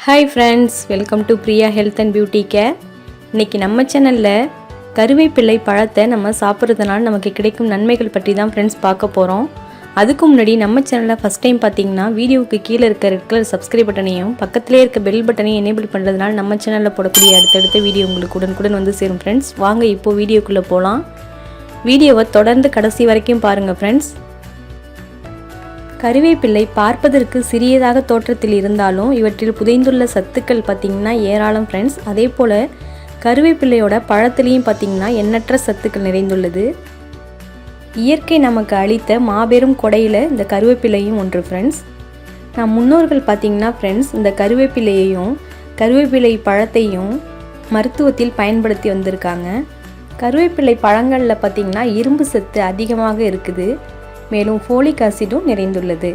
Hi friends, welcome to Priya health and beauty care. இன்றைக்கி நம்ம சேனலில் கருவேப்பிள்ளை பழத்தை நம்ம சாப்பிட்றதுனால நமக்கு கிடைக்கும் நன்மைகள் பற்றி தான் ஃப்ரெண்ட்ஸ் பார்க்க போகிறோம். அதுக்கு முன்னாடி நம்ம சேனலில் ஃபஸ்ட் டைம் பார்த்தீங்கன்னா வீடியோவுக்கு கீழே இருக்க ரெட் கலர் சப்ஸ்கிரைப் பட்டனையும் பக்கத்துலேயே இருக்க பெல் பட்டனையும் எனேபிள் பண்ணுறதுனால நம்ம சேனலில் போடக்கூடிய அடுத்தடுத்த வீடியோ உங்களுக்கு உடனுக்குடன் வந்து சேரும் ஃப்ரெண்ட்ஸ். வாங்க இப்போது வீடியோக்குள்ளே போகலாம். வீடியோவை தொடர்ந்து கடைசி வரைக்கும் பாருங்கள் ஃப்ரெண்ட்ஸ். கருவேப்பிள்ளை பார்ப்பதற்கு சிறியதாக தோற்றத்தில் இருந்தாலும் இவற்றில் புதைந்துள்ள சத்துக்கள் பார்த்திங்கன்னா ஏராளம் ஃப்ரெண்ட்ஸ். அதே போல் கருவேப்பிள்ளையோட பழத்துலேயும் பார்த்திங்கன்னா எண்ணற்ற சத்துக்கள் நிறைந்துள்ளது. இயற்கை நமக்கு அளித்த மாபெரும் கொடையில் இந்த கருவேப்பிள்ளையும் ஒன்று ஃப்ரெண்ட்ஸ். நம் முன்னோர்கள் பார்த்திங்கன்னா ஃப்ரெண்ட்ஸ் இந்த கருவேப்பிள்ளையையும் கருவேப்பிள்ளை பழத்தையும் மருத்துவத்தில் பயன்படுத்தி வந்திருக்காங்க. கருவேப்பிள்ளை பழங்களில் பார்த்திங்கன்னா இரும்பு சத்து அதிகமாக இருக்குது. மேலும் ஃபோலிக் ஆசிடும் நிறைந்துள்ளது.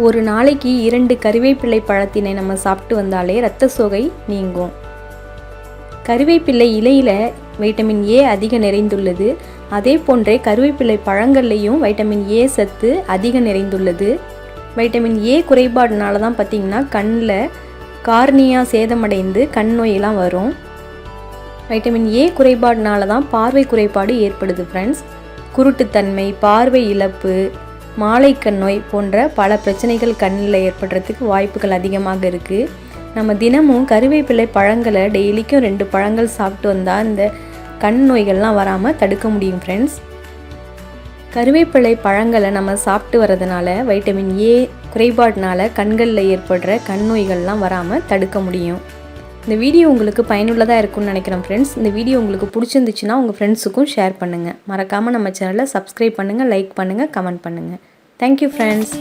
ஒரு நாளைக்கு 2 கருவேப்பிள்ளை பழத்தினை நம்ம சாப்பிட்டு வந்தாலே இரத்த சோகை நீங்கும். கருவேப்பிள்ளை இலையில் வைட்டமின் ஏ அதிக நிறைந்துள்ளது. அதே போன்றே கருவேப்பிள்ளை பழங்கள்லேயும் வைட்டமின் ஏ சத்து அதிக நிறைந்துள்ளது. வைட்டமின் ஏ குறைபாடுனால தான் பார்த்திங்கன்னா கண்ணில் கார்னியா சேதமடைந்து கண் நோயெல்லாம் வரும். வைட்டமின் ஏ குறைபாடுனால தான் பார்வை குறைபாடு ஏற்படுது ஃப்ரெண்ட்ஸ். குருட்டுத்தன்மை, பார்வை இழப்பு, மாலைக்கண் நோய் போன்ற பல பிரச்சனைகள் கண்ணில் ஏற்படுறதுக்கு வாய்ப்புகள் அதிகமாக இருக்குது. நம்ம தினமும் கருவேப்பிலை பழங்களை டெய்லிக்கும் 2 பழங்கள் சாப்பிட்டு வந்தால் இந்த கண் நோய்கள்லாம் வராமல் தடுக்க முடியும் ஃப்ரெண்ட்ஸ். கருவேப்பிலை பழங்களை நம்ம சாப்பிட்டு வரதுனால வைட்டமின் ஏ குறைபாடுனால கண்களில் ஏற்படுற கண் நோய்கள்லாம் வராமல் தடுக்க முடியும். இந்த வீடியோ உங்களுக்கு பயனுள்ளதாக இருக்கும்னு நினைக்கிறேன் ஃப்ரெண்ட்ஸ். இந்த வீடியோ உங்களுக்கு பிடிச்சிருந்துச்சுன்னா உங்கள் ஃப்ரெண்ட்ஸுக்கும் ஷேர் பண்ணுங்கள். மறக்காமல் நம்ம சேனலை சப்ஸ்கிரைப் பண்ணுங்கள், லைக் பண்ணுங்கள், கமெண்ட் பண்ணுங்கள். Thank you friends.